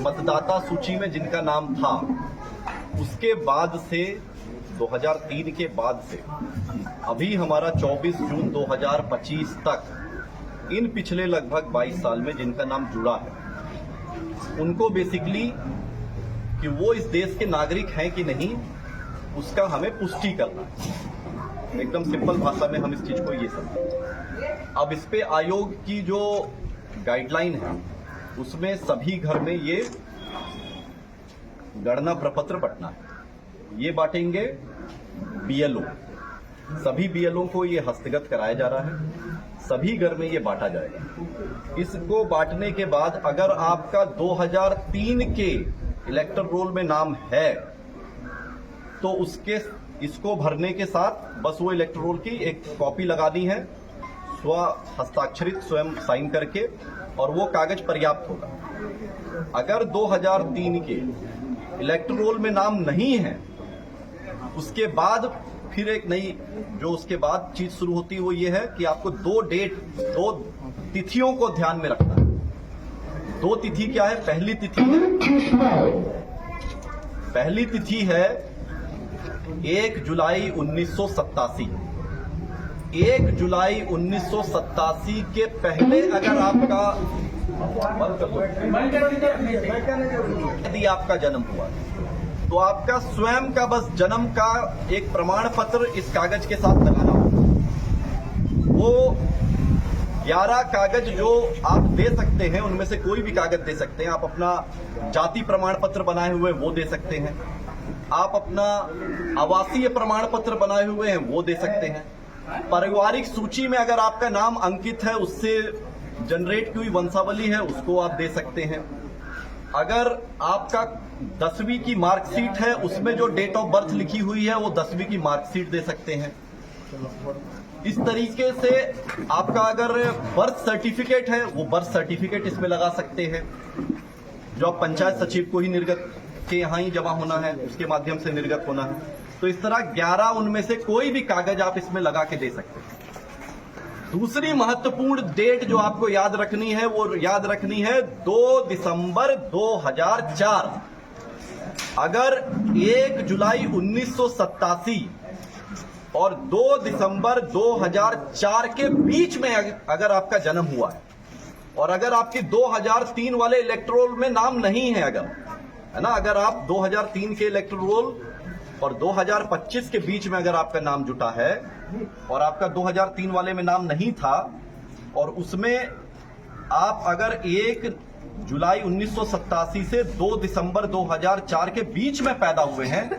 मतदाता सूची में जिनका नाम था, उसके बाद से 2003 के बाद से अभी हमारा 24 जून 2025 तक इन पिछले लगभग 22 साल में जिनका नाम जुड़ा है, उनको बेसिकली कि वो इस देश के नागरिक हैं कि नहीं, उसका हमें पुष्टि करना है। एकदम सिंपल भाषा में हम इस चीज को ये समझें। अब इस पे आयोग की जो गाइडलाइन है, उसमें सभी घर में ये गणना प्रपत्र बंटना है। ये बांटेंगे बीएलओ, सभी बीएलओ को ये हस्तगत कराया जा रहा है, सभी घर में ये बांटा जाएगा। इसको बांटने के बाद अगर आपका 2003 के इलेक्टर रोल में नाम है तो इसको भरने के साथ बस वो इलेक्टर रोल की एक कॉपी लगानी है, स्व हस्ताक्षरित स्वयं साइन करके, और वो कागज पर्याप्त होगा। अगर 2003 के इलेक्टर रोल में नाम नहीं है, उसके बाद फिर एक नई जो उसके बाद चीज शुरू होती है वो ये है कि आपको दो तिथियों को ध्यान में रखना है। दो तिथि क्या है? पहली तिथि है 1 जुलाई 1987। 1 जुलाई 1987 के पहले अगर आपका यदि आपका जन्म हुआ तो आपका स्वयं का बस जन्म का एक प्रमाण पत्र इस कागज के साथ लगाना होगा। वो 11 कागज जो आप दे सकते हैं, उनमें से कोई भी कागज दे सकते हैं। आप अपना जाति प्रमाण पत्र बनाए हुए वो दे सकते हैं, आप अपना आवासीय प्रमाण पत्र बनाए हुए हैं वो दे सकते हैं, पारिवारिक सूची में अगर आपका नाम अंकित है, उससे जनरेट की हुई वंशावली है, उसको आप दे सकते हैं। अगर आपका 10वीं की मार्कशीट है, उसमें जो डेट ऑफ बर्थ लिखी हुई है वो 10वीं की मार्कशीट दे सकते हैं। इस तरीके से आपका अगर बर्थ सर्टिफिकेट है, वो बर्थ सर्टिफिकेट इसमें लगा सकते हैं, जो आप पंचायत सचिव को ही निर्गत के यहाँ ही जमा होना है, उसके माध्यम से निर्गत होना है। तो इस तरह 11 उनमें से कोई भी कागज आप इसमें लगा के दे सकते हैं। दूसरी महत्वपूर्ण डेट जो आपको याद रखनी है, वो याद रखनी है 2 दिसंबर 2004। अगर 1 जुलाई 1987 और 2 दिसंबर 2004 के बीच में अगर आपका जन्म हुआ है, और अगर आपके 2003 वाले इलेक्टोरल में नाम नहीं है, अगर है ना, अगर आप 2003 के इलेक्टोरल और 2025 के बीच में अगर आपका नाम जुटा है और आपका 2003 वाले में नाम नहीं था, और उसमें आप अगर 1 जुलाई 1987 से 2 दिसंबर 2004 के बीच में पैदा हुए हैं,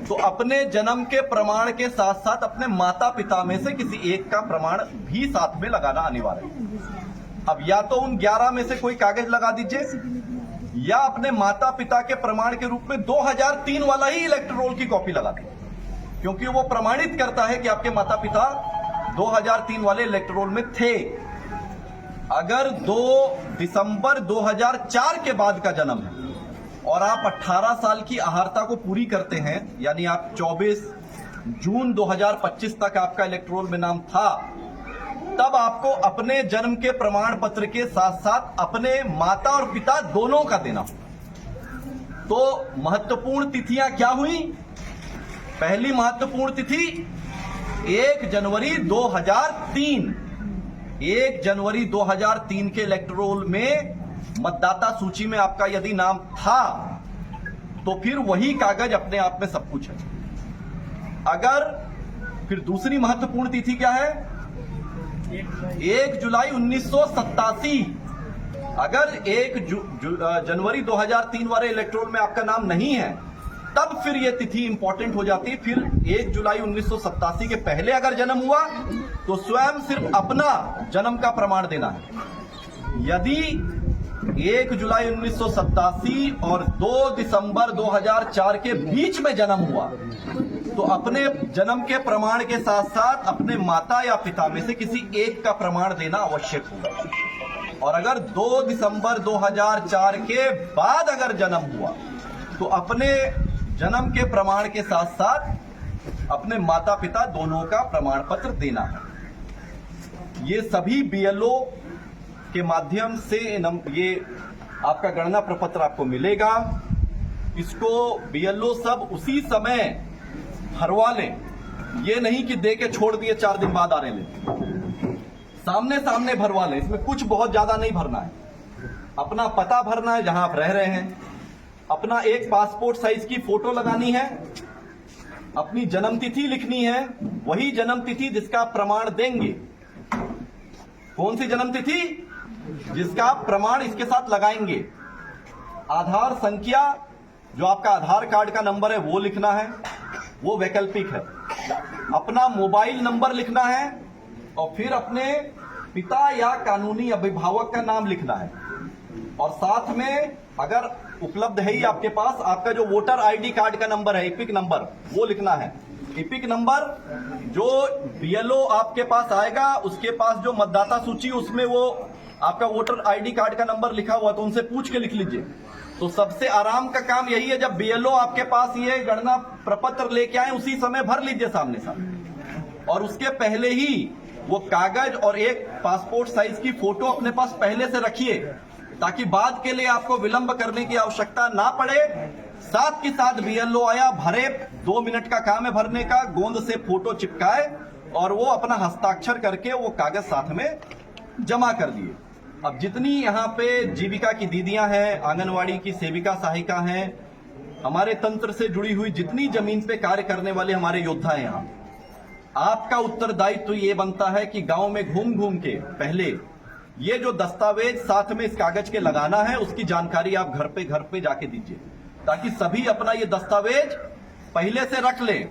तो अपने जन्म के प्रमाण के साथ साथ अपने माता पिता में से किसी एक का प्रमाण भी साथ में लगाना अनिवार्य है। अब या तो उन 11 में से कोई कागज लगा दीजिए, या अपने माता पिता के प्रमाण के रूप में 2003 वाला ही इलेक्टर रोल की कॉपी लगा दीजिए, क्योंकि वो प्रमाणित करता है कि आपके माता पिता 2003 वाले इलेक्टर रोल में थे। अगर 2 दिसंबर 2004 के बाद का जन्म है और आप 18 साल की अहार्ता को पूरी करते हैं, यानी आप 24 जून 2025 तक आपका इलेक्टोरल में नाम था, तब आपको अपने जन्म के प्रमाण पत्र के साथ साथ अपने माता और पिता दोनों का देना होगा। तो महत्वपूर्ण तिथियां क्या हुई? पहली महत्वपूर्ण तिथि 1 जनवरी 2003। 1 जनवरी 2003 के इलेक्टोरल में मतदाता सूची में आपका यदि नाम था, तो फिर वही कागज अपने आप में सब कुछ है। अगर फिर दूसरी महत्वपूर्ण तिथि क्या है? 1 जुलाई 1987। अगर 1 जनवरी 2003 वाले इलेक्टोरल में आपका नाम नहीं है, तब फिर यह तिथि इंपॉर्टेंट हो जाती है। फिर 1 जुलाई 1987 के पहले अगर जन्म हुआ तो स्वयं सिर्फ अपना जन्म का प्रमाण देना है। यदि 1 जुलाई 1987 और 2 दिसंबर 2004 के बीच में जन्म हुआ, तो अपने जन्म के प्रमाण के साथ साथ अपने माता या पिता में से किसी एक का प्रमाण देना आवश्यक होगा। और अगर 2 दिसंबर 2004 के बाद अगर जन्म हुआ, तो अपने जन्म के प्रमाण के साथ साथ अपने माता पिता दोनों का प्रमाण पत्र देना है। ये सभी बीएलओ के माध्यम से ये आपका गणना प्रपत्र आपको मिलेगा। इसको बीएलओ सब उसी समय भरवा लें, ये नहीं कि दे के छोड़ दिए 4 दिन बाद आ रहे लें, सामने सामने भरवा लें। इसमें कुछ बहुत ज्यादा नहीं भरना है, अपना पता भरना है जहां आप रह रहे हैं, अपना एक पासपोर्ट साइज की फोटो लगानी है, अपनी जन्म तिथि लिखनी है, वही जन्म तिथि जिसका आप प्रमाण देंगे। कौन सी जन्म तिथि? जिसका आप प्रमाण इसके साथ लगाएंगे। आधार संख्या, जो आपका आधार कार्ड का नंबर है वो लिखना है, वो वैकल्पिक है। अपना मोबाइल नंबर लिखना है और फिर अपने पिता या कानूनी अभिभावक का नाम लिखना है, और साथ में अगर उपलब्ध है ही आपके पास, आपका जो वोटर आईडी कार्ड का नंबर है, इपिक नंबर, वो लिखना है। इपिक नंबर जो बीएलओ आपके पास आएगा, उसके पास जो मतदाता सूची उसमें वो आपका वोटर आईडी कार्ड का नंबर लिखा हुआ, तो उनसे पूछ के लिख लीजिए। तो सबसे आराम का काम यही है, जब बीएलओ आपके पास ये गणना प्रपत्र लेके आए उसी समय भर लीजिए सामने सामने, और उसके पहले ही वो कागज और एक पासपोर्ट साइज की फोटो अपने पास पहले से रखिए, ताकि बाद के लिए आपको विलंब करने की आवश्यकता ना पड़े। साथ के साथ बीएलओ आया, भरे, 2 मिनट का काम है भरने का, गोंद से फोटो चिपकाए और वो अपना हस्ताक्षर करके वो कागज साथ में जमा कर दिए। अब जितनी यहाँ पे जीविका की दीदियां हैं, आंगनवाड़ी की सेविका सहायिका हैं, हमारे तंत्र से जुड़ी हुई जितनी जमीन पे कार्य करने वाले हमारे योद्धा हैं, यहाँ आपका उत्तरदायित्व तो ये बनता है कि गांव में घूम घूम के पहले ये जो दस्तावेज साथ में इस कागज के लगाना है, उसकी जानकारी आप घर पे जाके दीजिए, ताकि सभी अपना ये दस्तावेज पहले से रख लें।